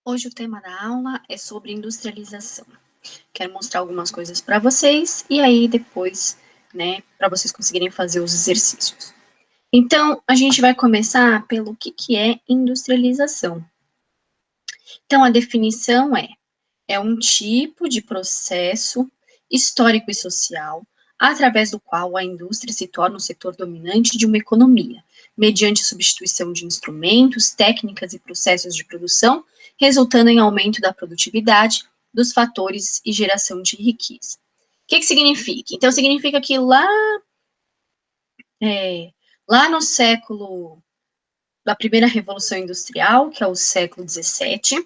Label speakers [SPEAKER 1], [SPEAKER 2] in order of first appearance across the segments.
[SPEAKER 1] Hoje o tema da aula é sobre industrialização. Quero mostrar algumas coisas para vocês e aí depois, para vocês conseguirem fazer os exercícios. Então, a gente vai começar pelo que é industrialização. Então, a definição é um tipo de processo histórico e social através do qual a indústria se torna o setor dominante de uma economia, mediante a substituição de instrumentos, técnicas e processos de produção, resultando em aumento da produtividade, dos fatores e geração de riqueza. O que significa? Então, significa que lá no século da primeira revolução industrial, que é o século 17,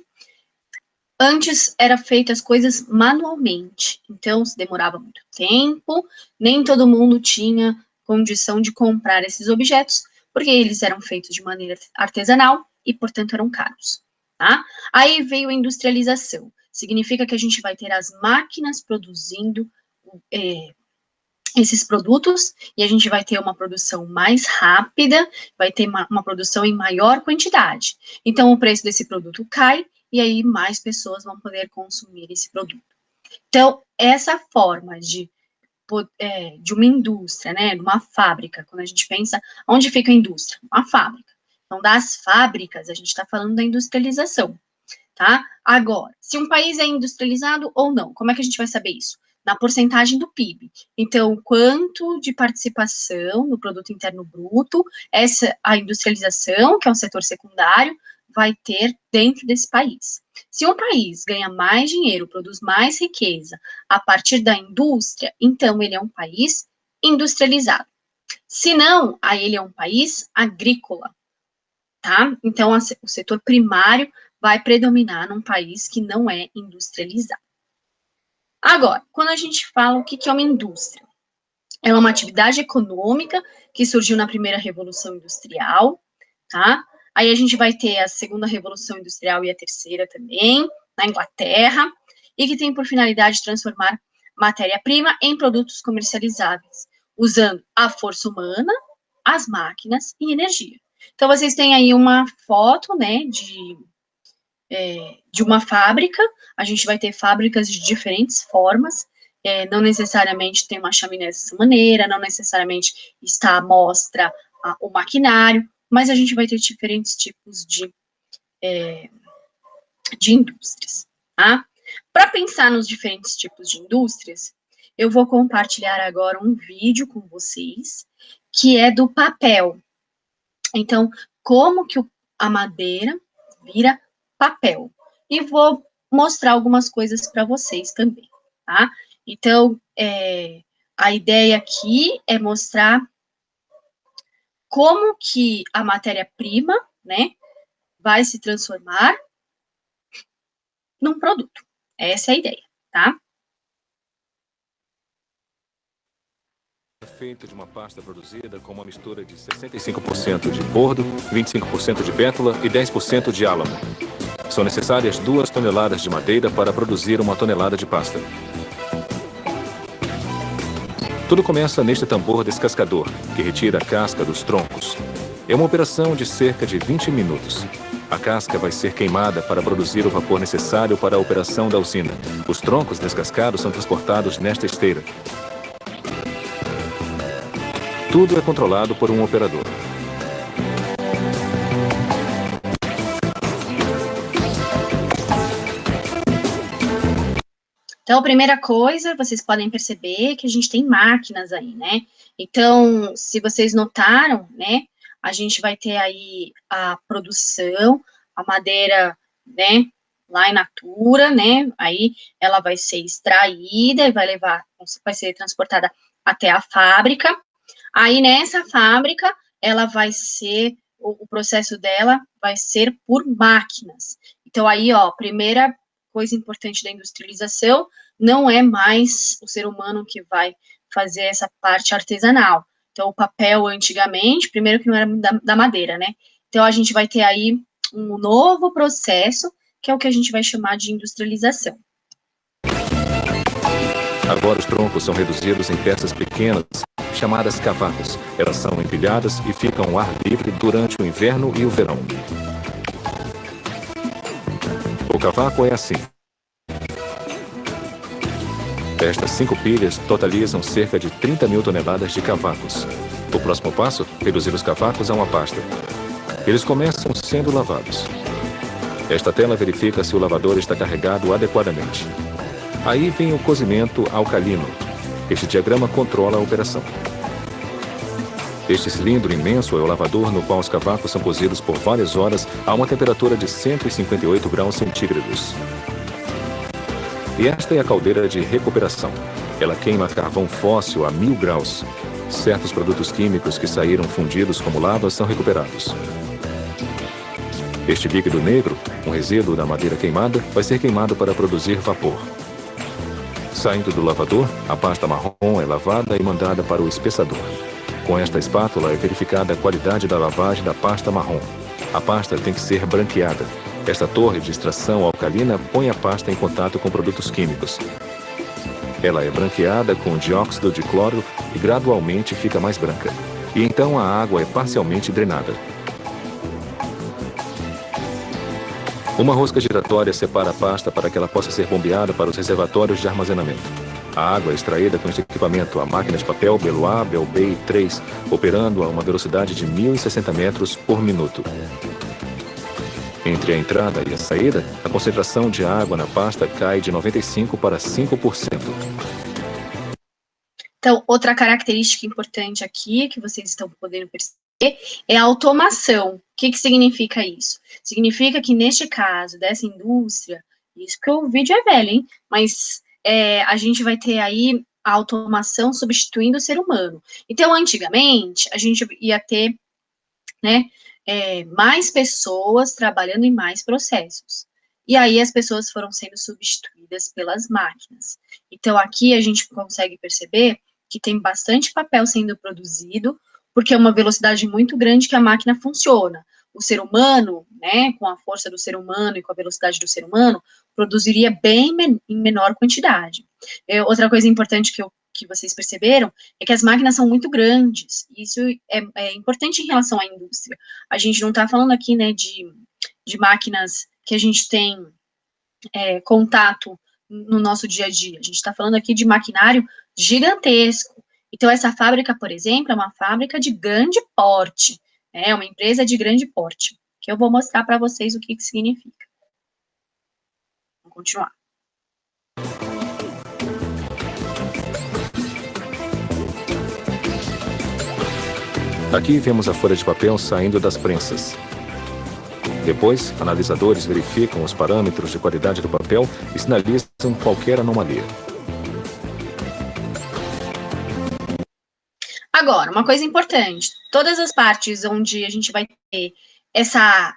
[SPEAKER 1] antes era feita as coisas manualmente, então se demorava muito tempo, nem todo mundo tinha condição de comprar esses objetos, porque eles eram feitos de maneira artesanal e, portanto, eram caros. Tá? Aí veio a industrialização, significa que a gente vai ter as máquinas produzindo esses produtos e a gente vai ter uma produção mais rápida, vai ter uma produção em maior quantidade. Então, o preço desse produto cai e aí mais pessoas vão poder consumir esse produto. Então, essa forma de uma indústria, de uma fábrica, quando a gente pensa, onde fica a indústria? Uma fábrica. Então, das fábricas, a gente está falando da industrialização, tá? Agora, se um país é industrializado ou não, como é que a gente vai saber isso? Na porcentagem do PIB. Então, quanto de participação no produto interno bruto a industrialização, que é um setor secundário, vai ter dentro desse país. Se um país ganha mais dinheiro, produz mais riqueza a partir da indústria, então ele é um país industrializado. Se não, aí ele é um país agrícola, tá? Então, o setor primário vai predominar num país que não é industrializado. Agora, quando a gente fala o que é uma indústria, é uma atividade econômica que surgiu na primeira revolução industrial, tá? Aí a gente vai ter a segunda revolução industrial e a terceira também, na Inglaterra, e que tem por finalidade transformar matéria-prima em produtos comercializáveis, usando a força humana, as máquinas e energia. Então, vocês têm aí uma foto, de uma fábrica. A gente vai ter fábricas de diferentes formas, não necessariamente tem uma chaminé dessa maneira, não necessariamente está à mostra o maquinário, mas a gente vai ter diferentes tipos de indústrias, tá? Para pensar nos diferentes tipos de indústrias, eu vou compartilhar agora um vídeo com vocês, que é do papel. Então, como que a madeira vira papel. E vou mostrar algumas coisas para vocês também, tá? Então, a ideia aqui é mostrar como que a matéria-prima, vai se transformar num produto. Essa é a ideia, tá?
[SPEAKER 2] Feito de uma pasta produzida com uma mistura de 65% de bordo, 25% de bétula e 10% de álamo. São necessárias 2 toneladas de madeira para produzir 1 tonelada de pasta. Tudo começa neste tambor descascador, que retira a casca dos troncos. É uma operação de cerca de 20 minutos. A casca vai ser queimada para produzir o vapor necessário para a operação da usina. Os troncos descascados são transportados nesta esteira. Tudo é controlado por um operador.
[SPEAKER 1] Então, a primeira coisa, vocês podem perceber que a gente tem máquinas aí, Então, se vocês notaram, a gente vai ter aí a produção, a madeira, lá in natura, Aí ela vai ser extraída e vai ser transportada até a fábrica. Aí, nessa fábrica, ela vai ser, o processo dela vai ser por máquinas. Então, aí, primeira coisa importante da industrialização, não é mais o ser humano que vai fazer essa parte artesanal. Então, o papel, antigamente, primeiro que não era da madeira, Então, a gente vai ter aí um novo processo, que é o que a gente vai chamar de industrialização.
[SPEAKER 2] Agora os troncos são reduzidos em peças pequenas, chamadas cavacos. Elas são empilhadas e ficam ao ar livre durante o inverno e o verão. O cavaco é assim. Estas 5 pilhas totalizam cerca de 30 mil toneladas de cavacos. O próximo passo, reduzir os cavacos a uma pasta. Eles começam sendo lavados. Esta tela verifica se o lavador está carregado adequadamente. Aí vem o cozimento alcalino. Este diagrama controla a operação. Este cilindro imenso é o lavador no qual os cavacos são cozidos por várias horas a uma temperatura de 158 graus centígrados. E esta é a caldeira de recuperação. Ela queima carvão fóssil a 1000 graus. Certos produtos químicos que saíram fundidos como lava são recuperados. Este líquido negro, um resíduo da madeira queimada, vai ser queimado para produzir vapor. Saindo do lavador, a pasta marrom é lavada e mandada para o espessador. Com esta espátula é verificada a qualidade da lavagem da pasta marrom. A pasta tem que ser branqueada. Esta torre de extração alcalina põe a pasta em contato com produtos químicos. Ela é branqueada com dióxido de cloro e gradualmente fica mais branca. E então a água é parcialmente drenada. Uma rosca giratória separa a pasta para que ela possa ser bombeada para os reservatórios de armazenamento. A água é extraída com este equipamento, a máquina de papel Beloit Belbey 3, operando a uma velocidade de 1060 metros por minuto. Entre a entrada e a saída, a concentração de água na pasta cai de 95% para 5%.
[SPEAKER 1] Então, outra característica importante aqui, que vocês estão podendo perceber, é a automação. O que significa isso? Significa que, neste caso, dessa indústria, isso que o vídeo é velho, hein? Mas a gente vai ter aí a automação substituindo o ser humano. Então, antigamente, a gente ia ter, né, mais pessoas trabalhando em mais processos. E aí as pessoas foram sendo substituídas pelas máquinas. Então, aqui a gente consegue perceber que tem bastante papel sendo produzido, porque é uma velocidade muito grande que a máquina funciona. O ser humano, né, com a força do ser humano e com a velocidade do ser humano, produziria bem em menor quantidade. Outra coisa importante que vocês perceberam é que as máquinas são muito grandes. Isso é importante em relação à indústria. A gente não está falando aqui, né, de máquinas que a gente tem contato no nosso dia a dia. A gente está falando aqui de maquinário gigantesco. Então, essa fábrica, por exemplo, é uma fábrica de grande porte. É uma empresa de grande porte, que eu vou mostrar para vocês o que significa. Vamos continuar.
[SPEAKER 2] Aqui vemos a folha de papel saindo das prensas. Depois, analisadores verificam os parâmetros de qualidade do papel e sinalizam qualquer anomalia.
[SPEAKER 1] Agora, uma coisa importante, todas as partes onde a gente vai ter essa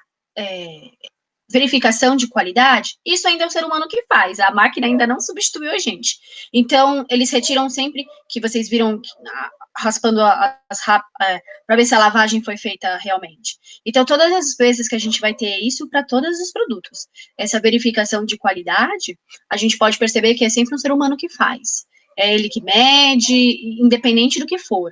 [SPEAKER 1] verificação de qualidade, isso ainda é o ser humano que faz, a máquina ainda não substituiu a gente. Então, eles retiram sempre, que vocês viram raspando para ver se a lavagem foi feita realmente. Então, todas as vezes que a gente vai ter isso para todos os produtos, essa verificação de qualidade, a gente pode perceber que é sempre um ser humano que faz. É ele que mede, independente do que for.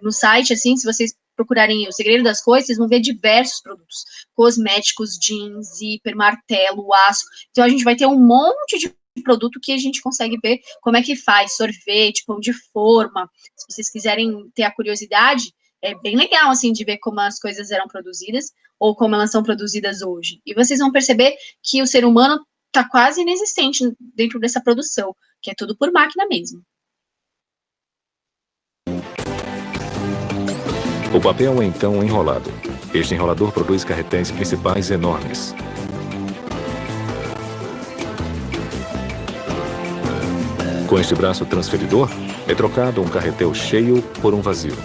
[SPEAKER 1] No site, assim, se vocês procurarem O Segredo das Coisas, vocês vão ver diversos produtos. Cosméticos, jeans, zíper, martelo, aço. Então, a gente vai ter um monte de produto que a gente consegue ver como é que faz, sorvete, pão de forma. Se vocês quiserem ter a curiosidade, é bem legal, assim, de ver como as coisas eram produzidas ou como elas são produzidas hoje. E vocês vão perceber que o ser humano está quase inexistente dentro dessa produção, que é tudo por máquina mesmo.
[SPEAKER 2] O papel é então enrolado. Este enrolador produz carretéis principais enormes. Com este braço transferidor, é trocado um carretel cheio por um vazio.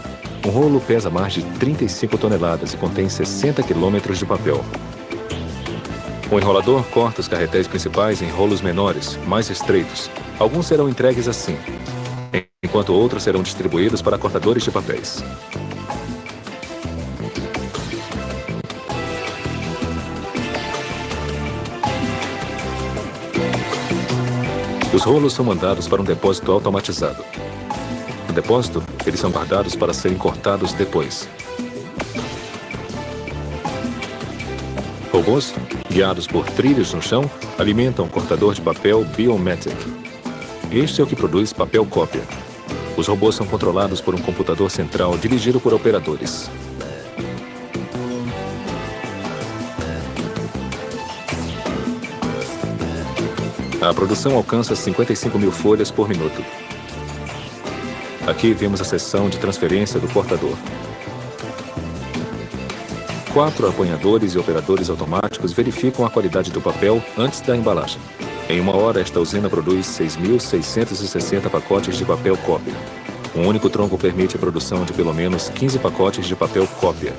[SPEAKER 2] Um rolo pesa mais de 35 toneladas e contém 60 quilômetros de papel. O enrolador corta os carretéis principais em rolos menores, mais estreitos. Alguns serão entregues assim, enquanto outros serão distribuídos para cortadores de papéis. Os rolos são mandados para um depósito automatizado. No depósito, eles são guardados para serem cortados depois. Robôs, guiados por trilhos no chão, alimentam um cortador de papel Biomatic. Este é o que produz papel cópia. Os robôs são controlados por um computador central dirigido por operadores. A produção alcança 55 mil folhas por minuto. Aqui vemos a seção de transferência do cortador. 4 apanhadores e operadores automáticos verificam a qualidade do papel antes da embalagem. Em 1 hora, esta usina produz 6.660 pacotes de papel cópia. Um único tronco permite a produção de pelo menos 15 pacotes de papel cópia.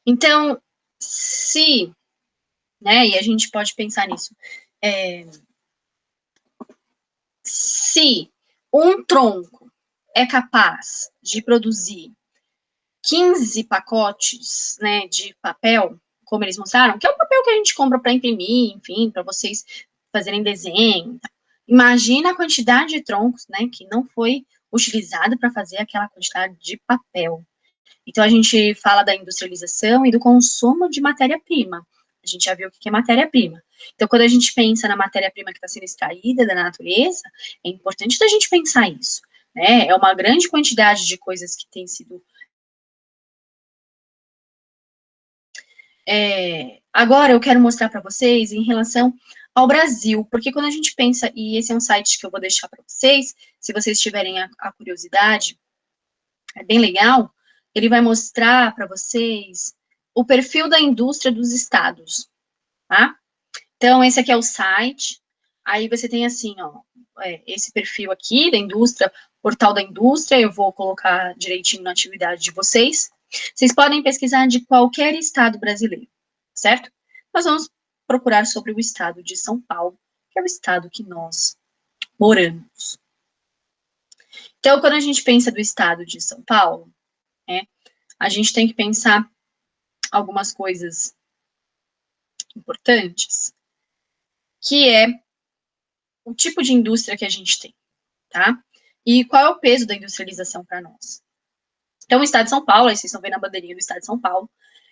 [SPEAKER 1] Então, se, né, e a gente pode pensar nisso, se um tronco é capaz de produzir 15 pacotes, né, de papel, como eles mostraram, que é o papel que a gente compra para imprimir, enfim, para vocês fazerem desenho. Imagina a quantidade de troncos, né, que não foi utilizado para fazer aquela quantidade de papel. Então, a gente fala da industrialização e do consumo de matéria-prima. A gente já viu o que é matéria-prima. Então, quando a gente pensa na matéria-prima que está sendo extraída da natureza, é importante a gente pensar isso, né? É uma grande quantidade de coisas que tem sido... Agora, eu quero mostrar para vocês em relação ao Brasil, porque quando a gente pensa, e esse é um site que eu vou deixar para vocês, se vocês tiverem a curiosidade, é bem legal, ele vai mostrar para vocês o perfil da indústria dos estados, tá? Então, esse aqui é o site, aí você tem assim, ó, esse perfil aqui da indústria, portal da indústria, eu vou colocar direitinho na atividade de vocês. Vocês podem pesquisar de qualquer estado brasileiro, certo? Nós vamos procurar sobre o estado de São Paulo, que é o estado que nós moramos. Então, quando a gente pensa do estado de São Paulo, a gente tem que pensar algumas coisas importantes, que é o tipo de indústria que a gente tem, tá? E qual é o peso da industrialização para nós. Então, o estado de São Paulo, aí vocês estão vendo a bandeirinha do estado de São Paulo,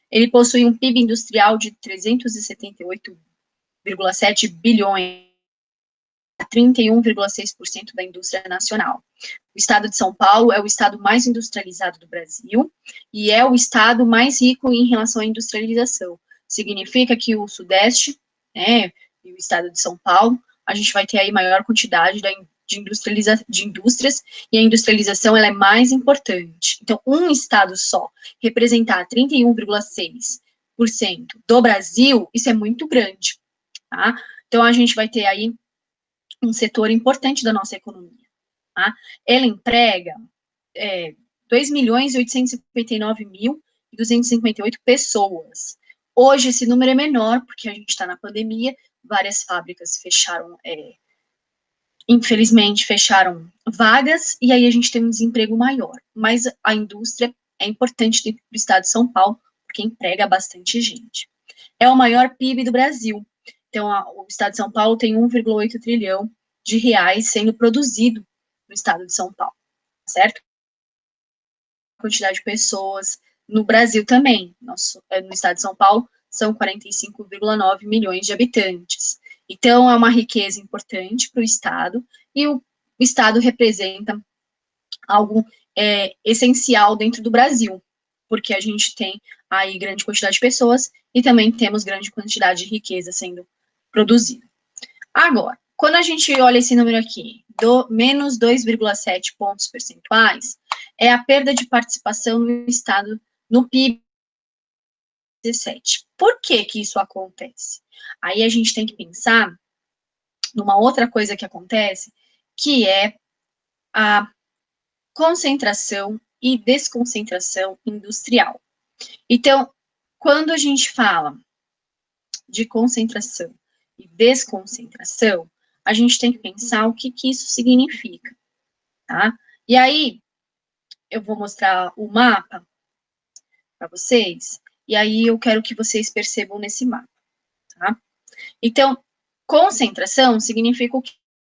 [SPEAKER 1] ele possui um PIB industrial de 378,7 bilhões, 31,6% da indústria nacional. O estado de São Paulo é o estado mais industrializado do Brasil e é o estado mais rico em relação à industrialização. Significa que o Sudeste, né, e o estado de São Paulo, a gente vai ter aí maior quantidade de indústrias, e a industrialização ela é mais importante. Então, um estado só representar 31,6% do Brasil, isso é muito grande, tá? Então, a gente vai ter aí um setor importante da nossa economia, tá? Ela emprega 2.859.258 pessoas. Hoje, esse número é menor, porque a gente está na pandemia, várias fábricas fecharam, infelizmente, fecharam vagas, e aí a gente tem um desemprego maior. Mas a indústria é importante dentro do estado de São Paulo, porque emprega bastante gente. É o maior PIB do Brasil. Então, o estado de São Paulo tem 1,8 trilhão de reais sendo produzido no estado de São Paulo, certo? A quantidade de pessoas no Brasil também, no estado de São Paulo, são 45,9 milhões de habitantes. Então, é uma riqueza importante para o estado, e o estado representa algo essencial dentro do Brasil, porque a gente tem aí grande quantidade de pessoas e também temos grande quantidade de riqueza sendo produzida. Agora, quando a gente olha esse número aqui, menos 2,7 pontos percentuais, é a perda de participação no estado no PIB 17. Por que que isso acontece? Aí a gente tem que pensar numa outra coisa que acontece, que é a concentração e desconcentração industrial. Então, quando a gente fala de concentração e desconcentração, a gente tem que pensar o que que isso significa, tá? E aí, eu vou mostrar o mapa para vocês, e aí eu quero que vocês percebam nesse mapa, tá? Então, Concentração significa o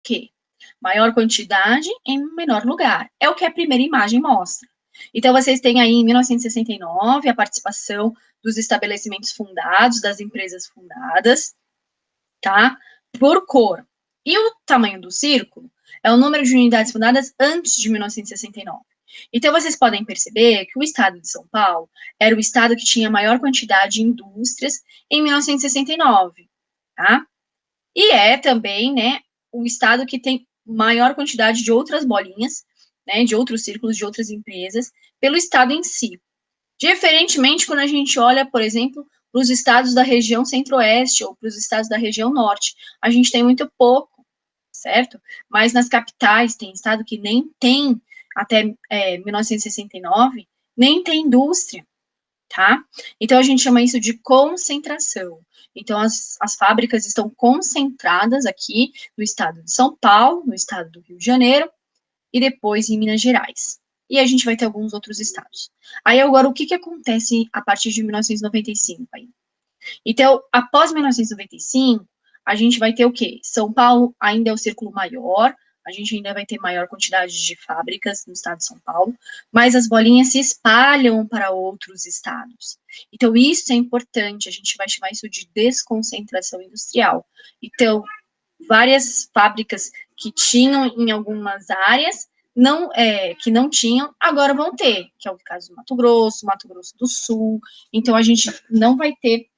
[SPEAKER 1] quê? Maior quantidade em menor lugar. É o que a primeira imagem mostra. Então, vocês têm aí, em 1969, a participação dos estabelecimentos fundados, das empresas fundadas, tá? Por cor. E o tamanho do círculo é o número de unidades fundadas antes de 1969. Então, vocês podem perceber que o estado de São Paulo era o estado que tinha maior quantidade de indústrias em 1969, tá? E é também, né, o estado que tem maior quantidade de outras bolinhas, né, de outros círculos, de outras empresas, pelo estado em si. Diferentemente, quando a gente olha, por exemplo, para os estados da região centro-oeste ou para os estados da região norte, a gente tem muito pouco, certo? Mas nas capitais, tem estado que nem tem, até 1969, nem tem indústria, tá? Então, a gente chama isso de concentração. Então, as fábricas estão concentradas aqui no estado de São Paulo, no estado do Rio de Janeiro, e depois em Minas Gerais. E a gente vai ter alguns outros estados. Aí, agora, o que acontece a partir de 1995? Aí? Então, após 1995, a gente vai ter o quê? São Paulo ainda é o círculo maior, a gente ainda vai ter maior quantidade de fábricas no estado de São Paulo, mas as bolinhas se espalham para outros estados. Então, isso é importante, a gente vai chamar isso de desconcentração industrial. Então, várias fábricas que tinham em algumas áreas, que não tinham, agora vão ter, que é o caso do Mato Grosso do Sul. Então, a gente não vai ter.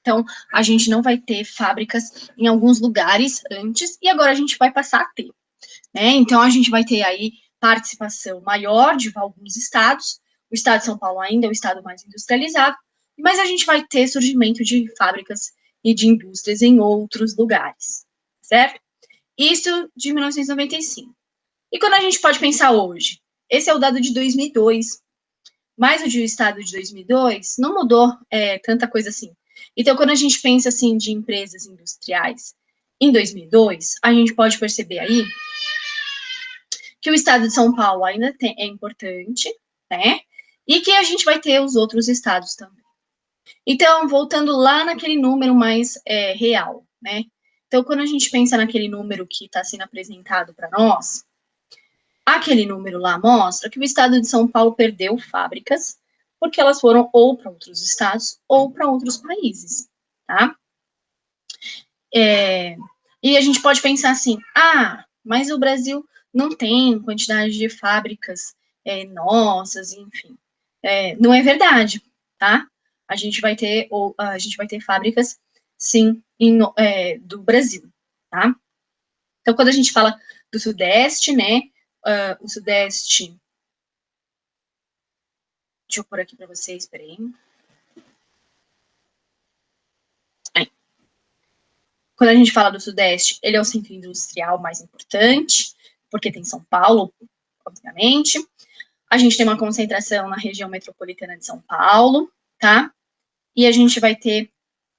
[SPEAKER 1] Então, a gente não vai ter fábricas em alguns lugares antes, e agora a gente vai passar a ter, né? Então, a gente vai ter aí participação maior de alguns estados, o estado de São Paulo ainda é o estado mais industrializado, mas a gente vai ter surgimento de fábricas e de indústrias em outros lugares, certo? Isso de 1995. E quando a gente pode pensar hoje? Esse é o dado de 2002, mas o de estado de 2002 não mudou tanta coisa assim. Então, quando a gente pensa assim de empresas industriais em 2002, a gente pode perceber aí que o estado de São Paulo ainda é importante, né? E que a gente vai ter os outros estados também. Então, voltando lá naquele número mais real, né? Então, quando a gente pensa naquele número que está sendo apresentado para nós, aquele número lá mostra que o estado de São Paulo perdeu fábricas porque elas foram ou para outros estados ou para outros países, tá? E a gente pode pensar assim, mas o Brasil não tem quantidade de fábricas nossas, enfim. Não é verdade, tá? A gente vai ter fábricas, sim, do Brasil, tá? Então, quando a gente fala do Sudeste, né, o Sudeste, deixa eu pôr aqui para vocês, peraí. Quando a gente fala do Sudeste, ele é o centro industrial mais importante, porque tem São Paulo, obviamente. A gente tem uma concentração na região metropolitana de São Paulo, tá? E a gente vai ter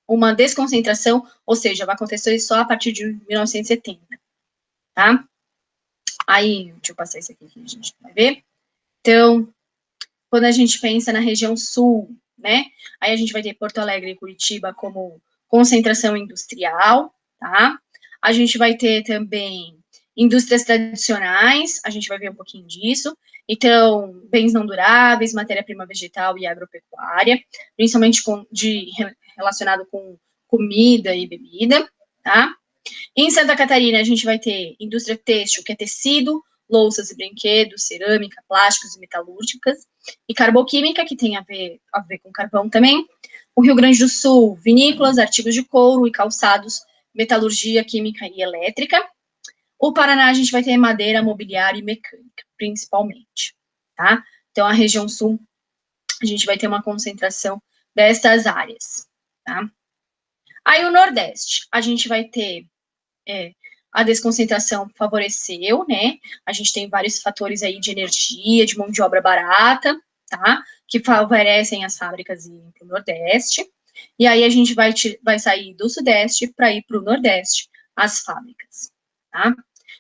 [SPEAKER 1] uma desconcentração, ou seja, vai acontecer só a partir de 1970, tá? Aí, deixa eu passar isso aqui que a gente vai ver. Então, quando a gente pensa na região sul, né? Aí a gente vai ter Porto Alegre e Curitiba como concentração industrial, tá? A gente vai ter também indústrias tradicionais, a gente vai ver um pouquinho disso. Então, bens não duráveis, matéria-prima vegetal e agropecuária, principalmente relacionado com comida e bebida, tá? Em Santa Catarina, a gente vai ter indústria têxtil, que é tecido, louças e brinquedos, cerâmica, plásticos e metalúrgicas, e carboquímica, que tem a ver com carvão também. O Rio Grande do Sul, vinícolas, artigos de couro e calçados, metalurgia, química e elétrica. O Paraná, a gente vai ter madeira, mobiliário e mecânica, principalmente, tá? Então, a região sul, a gente vai ter uma concentração destas áreas, tá? Aí, o Nordeste, a gente vai ter a desconcentração favoreceu, né? A gente tem vários fatores aí de energia, de mão de obra barata, tá? Que favorecem as fábricas irem para o Nordeste. E aí a gente vai sair do Sudeste para ir para o Nordeste, as fábricas, tá?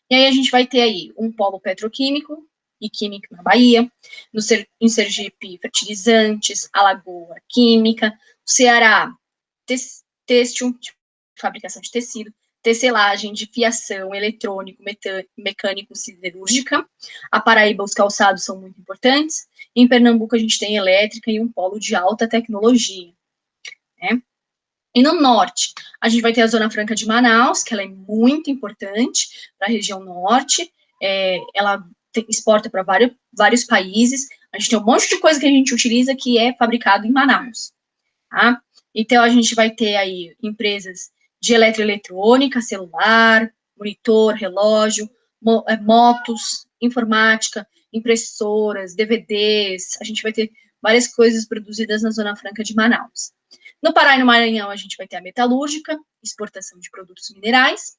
[SPEAKER 1] E aí a gente vai ter aí um polo petroquímico, e química na Bahia, em Sergipe, fertilizantes, Alagoa, química, Ceará, têxtil, fabricação de tecido, tecelagem, de fiação, eletrônico, mecânico, siderúrgica. A Paraíba, os calçados são muito importantes. Em Pernambuco, a gente tem elétrica e um polo de alta tecnologia, né? E no norte, a gente vai ter a Zona Franca de Manaus, que ela é muito importante para a região norte, ela exporta para vários países, a gente tem um monte de coisa que a gente utiliza que é fabricado em Manaus, tá? Então, a gente vai ter aí empresas de eletroeletrônica, celular, monitor, relógio, motos, informática, impressoras, DVDs, a gente vai ter várias coisas produzidas na Zona Franca de Manaus. No Pará e no Maranhão, a gente vai ter a metalúrgica, exportação de produtos minerais.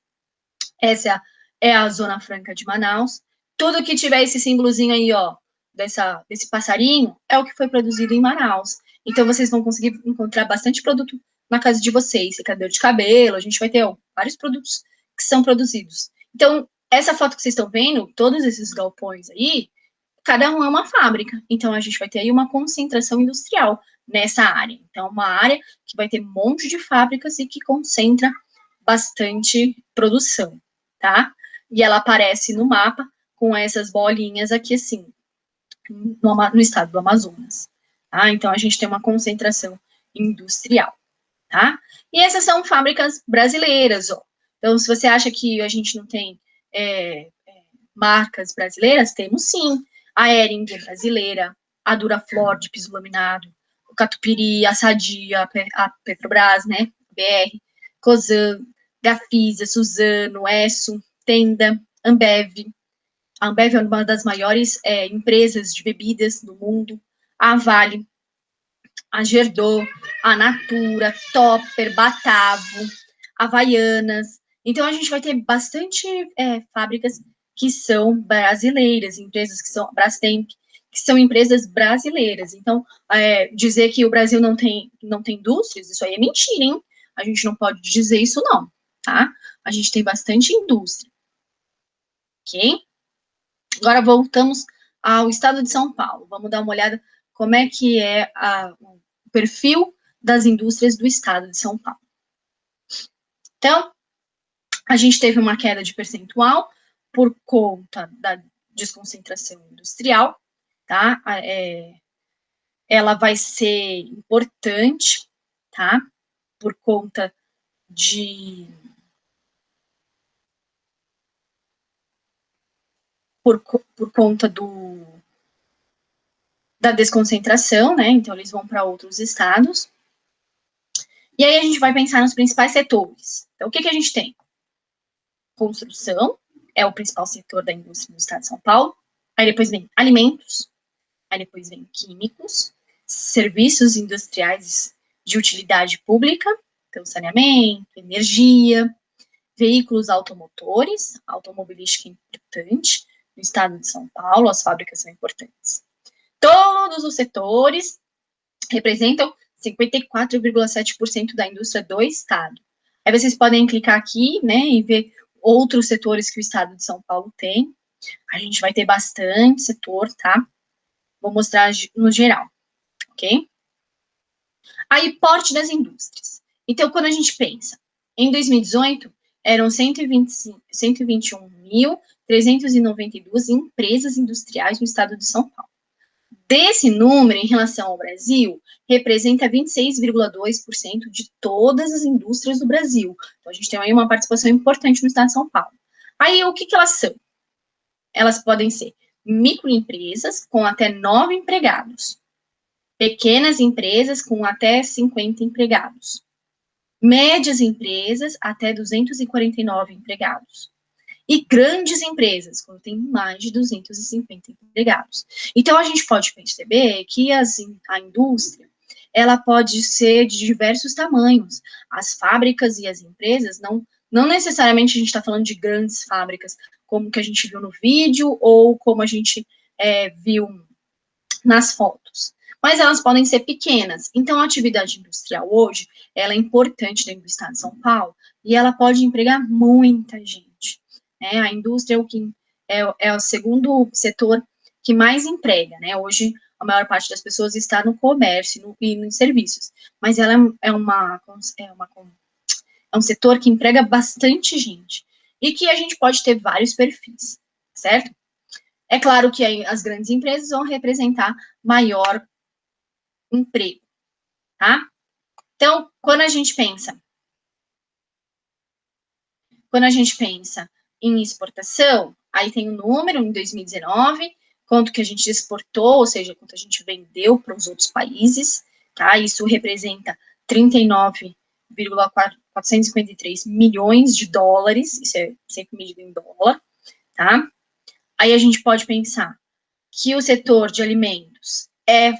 [SPEAKER 1] Essa é a Zona Franca de Manaus. Tudo que tiver esse símbolozinho aí, ó, desse passarinho, é o que foi produzido em Manaus. Então, vocês vão conseguir encontrar bastante produto na casa de vocês. Secador de cabelo, a gente vai ter vários produtos que são produzidos. Então, essa foto que vocês estão vendo, todos esses galpões aí, cada um é uma fábrica. Então, a gente vai ter aí uma concentração industrial nessa área. Então, uma área que vai ter um monte de fábricas e que concentra bastante produção, tá? E ela aparece no mapa com essas bolinhas aqui, assim, no estado do Amazonas, tá? Então, a gente tem uma concentração industrial, tá? E essas são fábricas brasileiras, ó. Então, se você acha que a gente não tem marcas brasileiras, temos sim. A Hering é brasileira, a Duraflor de piso laminado, o Catupiry, a Sadia, a Petrobras, né, BR, Cosan, Gafisa, Suzano, Esso, Tenda, Ambev. A Ambev é uma das maiores empresas de bebidas do mundo. A Vale, a Gerdau, a Natura, Topper, Batavo, Havaianas. Então, a gente vai ter bastante fábricas que são brasileiras, empresas que são Brastemp, que são empresas brasileiras. Então, dizer que o Brasil não tem indústrias, isso aí é mentira, hein? A gente não pode dizer isso, não, tá? A gente tem bastante indústria, ok? Agora, voltamos ao estado de São Paulo. Vamos dar uma olhada como é que é o perfil das indústrias do estado de São Paulo. Então, a gente teve uma queda de percentual por conta da desconcentração industrial, tá? Ela vai ser importante, tá? Por conta por conta da desconcentração, né? Então, eles vão para outros estados. E aí, a gente vai pensar nos principais setores. Então, o que a gente tem? Construção é o principal setor da indústria do estado de São Paulo. Aí depois vem alimentos. Aí depois vem químicos, serviços industriais de utilidade pública, então saneamento, energia, veículos automotores, automobilística é importante, no estado de São Paulo, as fábricas são importantes. Todos os setores representam 54,7% da indústria do estado. Aí vocês podem clicar aqui, né, e ver outros setores que o estado de São Paulo tem. A gente vai ter bastante setor, tá? Vou mostrar no geral, ok? Aí, porte das indústrias. Então, quando a gente pensa, em 2018, eram 121.392 empresas industriais no estado de São Paulo. Desse número, em relação ao Brasil, representa 26,2% de todas as indústrias do Brasil. Então, a gente tem aí uma participação importante no estado de São Paulo. Aí, o que elas são? Elas podem ser microempresas com até 9 empregados, pequenas empresas com até 50 empregados, médias empresas até 249 empregados, e grandes empresas, quando tem mais de 250 empregados. Então, a gente pode perceber que a indústria, ela pode ser de diversos tamanhos. As fábricas e as empresas, não necessariamente a gente está falando de grandes fábricas, como que a gente viu no vídeo, ou como a gente viu nas fotos. Mas elas podem ser pequenas. Então, a atividade industrial hoje, ela é importante dentro do estado de São Paulo, e ela pode empregar muita gente. A indústria é o segundo setor que mais emprega, né? Hoje, a maior parte das pessoas está no comércio e nos serviços, mas ela é um setor que emprega bastante gente e que a gente pode ter vários perfis, certo? É claro que aí as grandes empresas vão representar maior emprego, tá? Então, quando a gente pensa em exportação, aí tem o número em 2019, quanto que a gente exportou, ou seja, quanto a gente vendeu para os outros países, tá? Isso representa 39,453 milhões de dólares, isso é sempre medido em dólar, tá? Aí a gente pode pensar que o setor de alimentos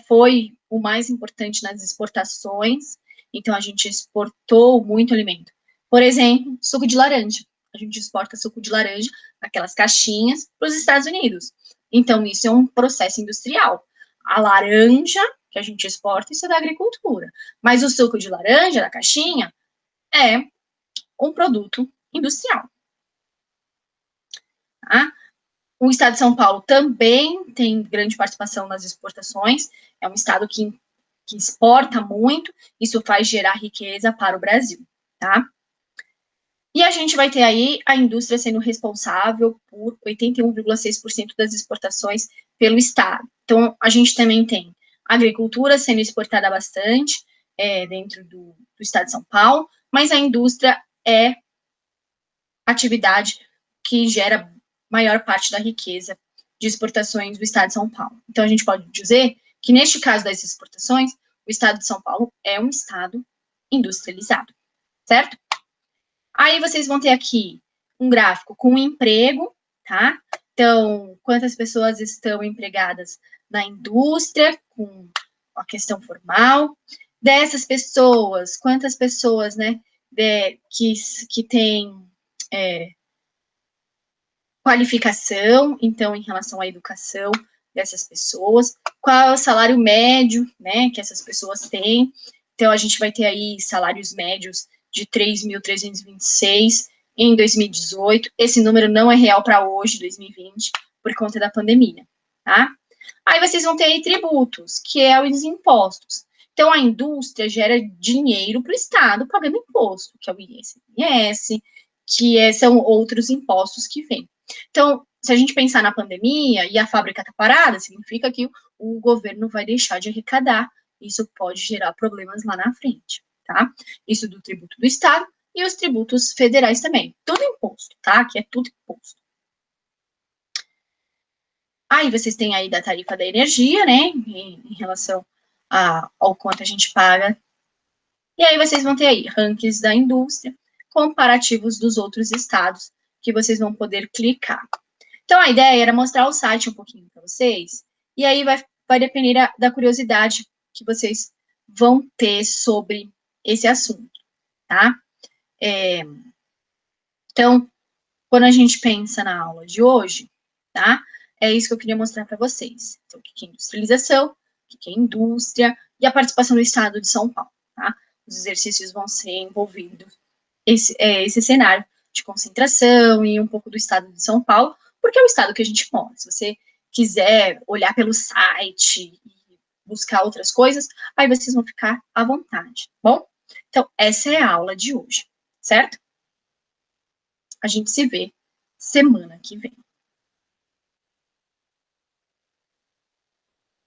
[SPEAKER 1] foi o mais importante nas exportações, então a gente exportou muito alimento. Por exemplo, suco de laranja. A gente exporta suco de laranja, aquelas caixinhas, para os Estados Unidos. Então, isso é um processo industrial. A laranja que a gente exporta, isso é da agricultura. Mas o suco de laranja, da caixinha, é um produto industrial. Tá? O estado de São Paulo também tem grande participação nas exportações, é um estado que exporta muito, isso faz gerar riqueza para o Brasil, tá? E a gente vai ter aí a indústria sendo responsável por 81,6% das exportações pelo estado. Então, a gente também tem a agricultura sendo exportada bastante dentro do estado de São Paulo, mas a indústria é a atividade que gera maior parte da riqueza de exportações do estado de São Paulo. Então, a gente pode dizer que, neste caso das exportações, o estado de São Paulo é um estado industrializado, certo? Aí vocês vão ter aqui um gráfico com emprego, tá? Então, quantas pessoas estão empregadas na indústria, com a questão formal. Dessas pessoas, quantas pessoas, né, que têm qualificação, então, em relação à educação dessas pessoas, qual é o salário médio, né, que essas pessoas têm. Então, a gente vai ter aí salários médios de 3.326 em 2018. Esse número não é real para hoje, 2020, por conta da pandemia, tá? Aí vocês vão ter aí tributos, que é os impostos. Então, a indústria gera dinheiro para o Estado pagando imposto, que é o ICMS, são outros impostos que vêm. Então, se a gente pensar na pandemia e a fábrica está parada, significa que o governo vai deixar de arrecadar. Isso pode gerar problemas lá na frente, tá? Isso do tributo do Estado e os tributos federais também. Tudo imposto, tá? Que é tudo imposto. Aí vocês têm aí da tarifa da energia, né? Em relação ao quanto a gente paga. E aí vocês vão ter aí rankings da indústria, comparativos dos outros estados, que vocês vão poder clicar. Então, a ideia era mostrar o site um pouquinho para vocês, e aí vai depender da curiosidade que vocês vão ter sobre esse assunto, tá? Então, quando a gente pensa na aula de hoje, tá? É isso que eu queria mostrar para vocês. Então, o que é industrialização, o que é indústria e a participação do Estado de São Paulo, tá? Os exercícios vão ser envolvidos esse cenário de concentração e um pouco do Estado de São Paulo, porque é o estado que a gente mora. Se você quiser olhar pelo site e buscar outras coisas, aí vocês vão ficar à vontade, bom? Então, essa é a aula de hoje, certo? A gente se vê semana que vem.